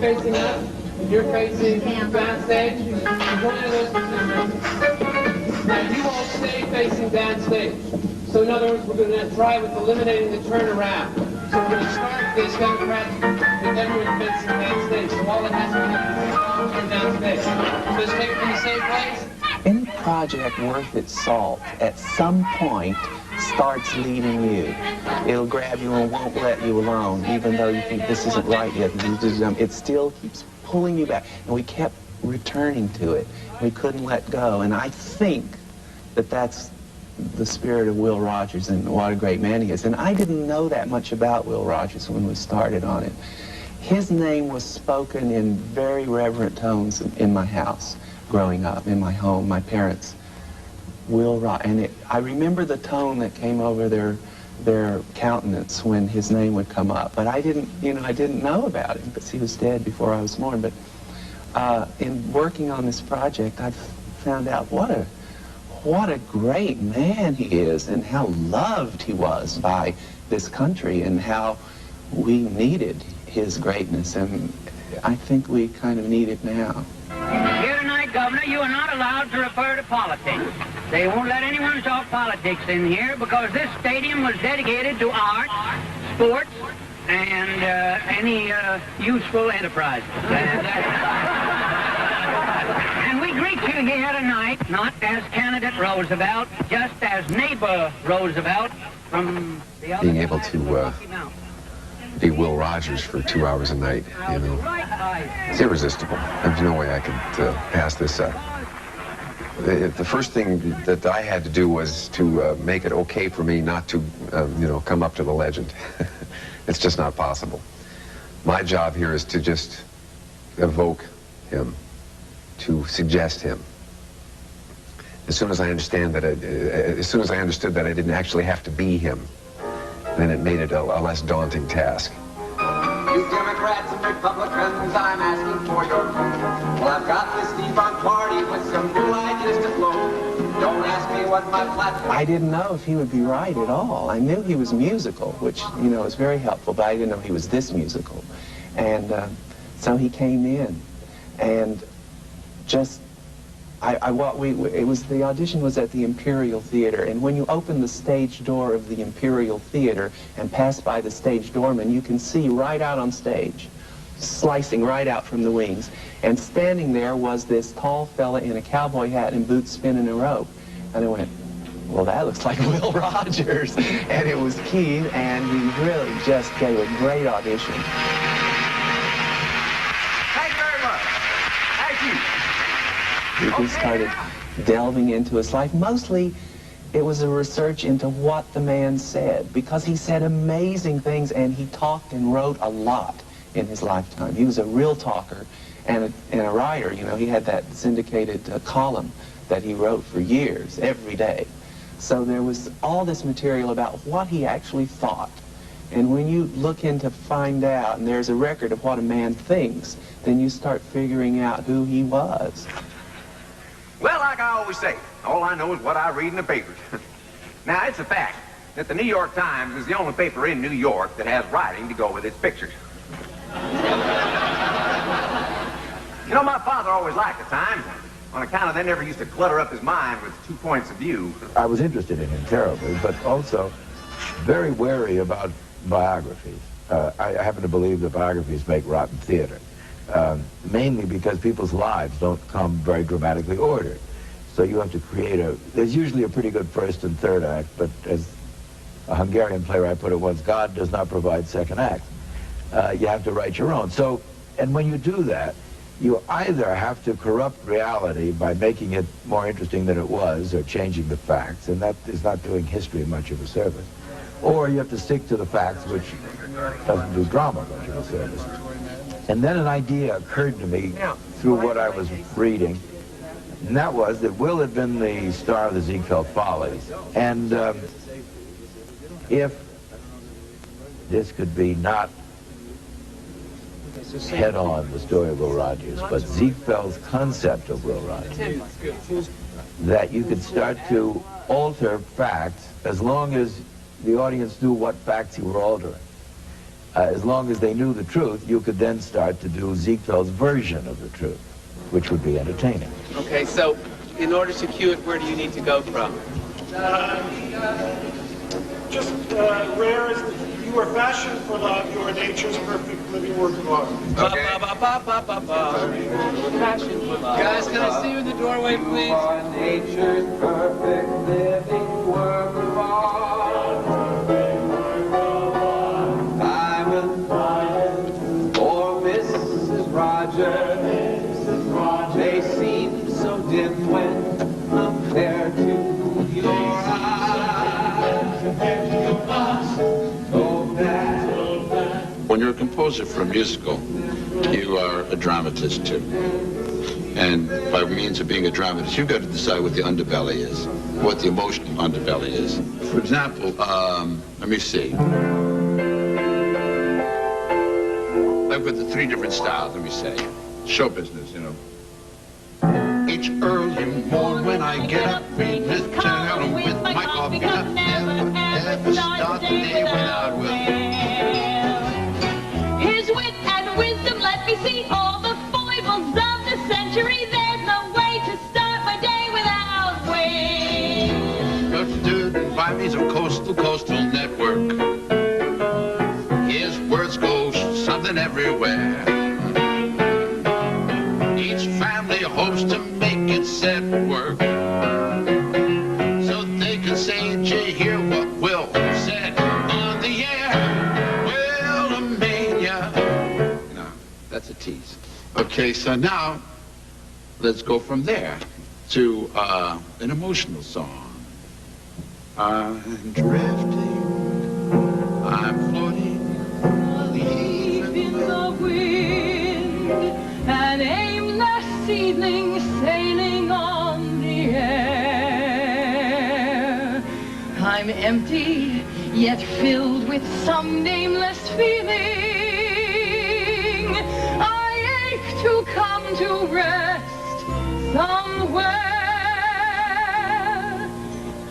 you're facing up, you're facing downstage. You're going to those positions. Now you all stay facing downstage. So in other words, we're going to try with eliminating the turnaround. So we're going to start this Democrat with everyone facing downstage. So all it has to do is turn downstage. So just take it from the same place. Any project worth its salt at some point starts leading you. It'll grab you and won't let you alone, even though you think this isn't right yet. It still keeps pulling you back. And we kept returning to it. We couldn't let go. And I think that that's the spirit of Will Rogers and what a great man he is. And I didn't know that much about Will Rogers when we started on it. His name was spoken in very reverent tones in my house growing up, in my home, my parents. Will Rogers, and I remember the tone that came over their countenance when his name would come up. But I didn't know about him because he was dead before I was born. But in working on this project, I found out what a great man he is, and how loved he was by this country, and how we needed his greatness, and I think we kind of need it now. Here tonight, Governor, you are not allowed to refer to politics. They won't let anyone talk politics in here because this stadium was dedicated to art, sports, and any useful enterprise. And we greet you here tonight, not as candidate Roosevelt, just as neighbor Roosevelt from the other being able side to of the Rocky Mountains. Be Will Rogers for 2 hours a night, you know, it's irresistible. There's no way I could pass this up. The first thing that I had to do was to make it okay for me not to, you know, come up to the legend. It's just not possible. My job here is to just evoke him, to suggest him. As soon as I understood that I didn't actually have to be him, then it made it a less daunting task. You Democrats and Republicans, I'm asking for your vote. Well, I've got this defunct party with some new ideas to float. Don't ask me what my platform... I didn't know if he would be right at all. I knew he was musical, which, you know, is very helpful, but I didn't know he was this musical. And so he came in, and just... the audition was at the Imperial Theater, and when you open the stage door of the Imperial Theater and pass by the stage doorman, you can see right out on stage, slicing right out from the wings. And standing there was this tall fella in a cowboy hat and boots spinning a rope. And I went, well, that looks like Will Rogers. And it was Keith, and he really just gave a great audition. Thank you very much. Thank you. We just started delving into his life. Mostly, it was a research into what the man said, because he said amazing things, and he talked and wrote a lot in his lifetime. He was a real talker and a writer. You know, he had that syndicated column that he wrote for years, every day. So there was all this material about what he actually thought. And when you look in to find out, and there's a record of what a man thinks, then you start figuring out who he was. Well, like I always say, all I know is what I read in the papers. Now, it's a fact that the New York Times is the only paper in New York that has writing to go with its pictures. You know, my father always liked the Times, on account of they never used to clutter up his mind with 2 points of view. I was interested in him terribly, but also very wary about biographies. I happen to believe that biographies make rotten theater. Mainly because people's lives don't come very dramatically ordered. So you have to create there's usually a pretty good first and third act, but as a Hungarian playwright put it once, God does not provide second acts. You have to write your own. So, and when you do that, you either have to corrupt reality by making it more interesting than it was, or changing the facts, and that is not doing history much of a service. Or you have to stick to the facts, which doesn't do drama much of a service. And then an idea occurred to me through what I was reading, and that was that Will had been the star of the Ziegfeld Follies. And if this could be not head-on the story of Will Rogers, but Ziegfeld's concept of Will Rogers, that you could start to alter facts as long as the audience knew what facts you were altering. As long as they knew the truth, you could then start to do Ziegfeld's version of the truth, which would be entertaining. Okay, so in order to cue it, where do you need to go from? Just rare is you are fashioned for love, you are nature's perfect living work of art. Okay. Passion for love. Guys, can I see you in the doorway, please? Nature's perfect living work of art. Diamond or Mrs. Rogers. They seem so dim when compared to your eyes. When you're a composer for a musical, you are a dramatist too. And by means of being a dramatist, you've got to decide what the underbelly is, what the emotional underbelly is. For example, let me see. I've got the 3 different styles, let me say. Show business, you know. Each early morning when I get up, read Miss Calhoun with my coffee cup, never start the day without Will. His wit and wisdom let me see all the foibles of the century. There's no way to start my day without Will. By means of coastal network, his words go something everywhere. Each family hopes to make it set work, so they can say, "Did you hear what Will said on the air? Will-a-mania." No, that's a tease. Okay, so now let's go from there to an emotional song. I'm drifting, I'm floating, Leaf in the wind, an aimless seedling sailing on the air. I'm empty, yet filled with some nameless feeling. I ache to come to rest somewhere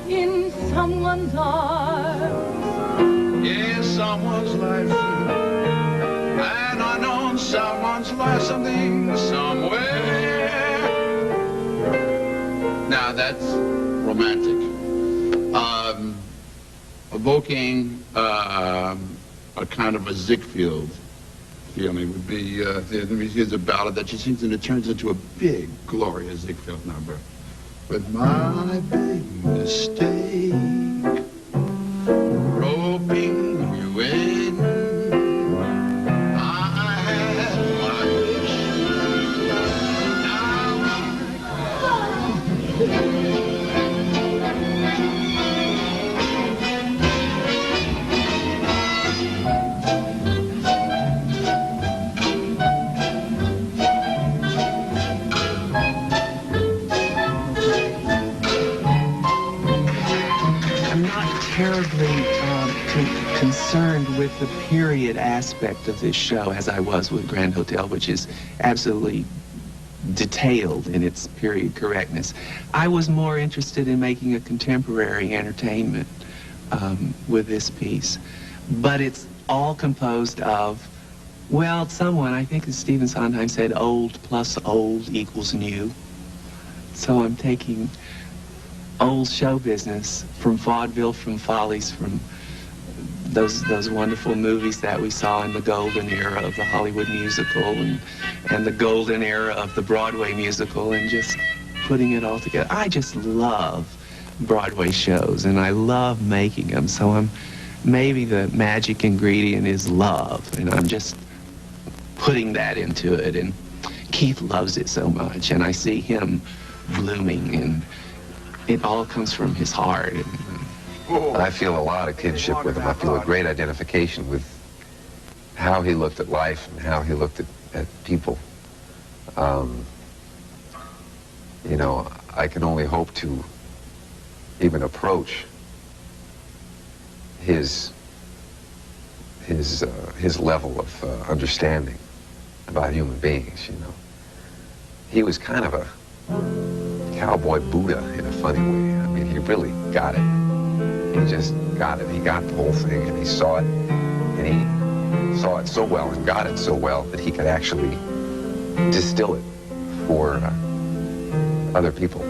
in someone's arms. yeah, someone's life, an unknown someone's life, something, somewhere. Now that's romantic. Evoking a kind of a Ziegfeld feeling would be, here's a ballad that she sings and it turns into a big, glorious Ziegfeld number. But my big mistake, roping you in, I had my wish, terribly concerned with the period aspect of this show as I was with Grand Hotel, which is absolutely detailed in its period correctness. I was more interested in making a contemporary entertainment with this piece. But it's all composed of, well, someone, I think as Stephen Sondheim said, old plus old equals new. So I'm taking old show business from vaudeville, from Follies, from those wonderful movies that we saw in the golden era of the Hollywood musical and the golden era of the Broadway musical, and just putting it all together. I just love Broadway shows and I love making them, so maybe the magic ingredient is love, and I'm just putting that into it, and Keith loves it so much, and I see him blooming, and it all comes from his heart. I feel a lot of kinship with him. I feel a great identification with how he looked at life and how he looked at people. You know, I can only hope to even approach his level of understanding about human beings, you know. He was kind of a cowboy Buddha in a funny way. I mean, he really got it. He just got it. He got the whole thing, and he saw it, and he saw it so well and got it so well that he could actually distill it for other people.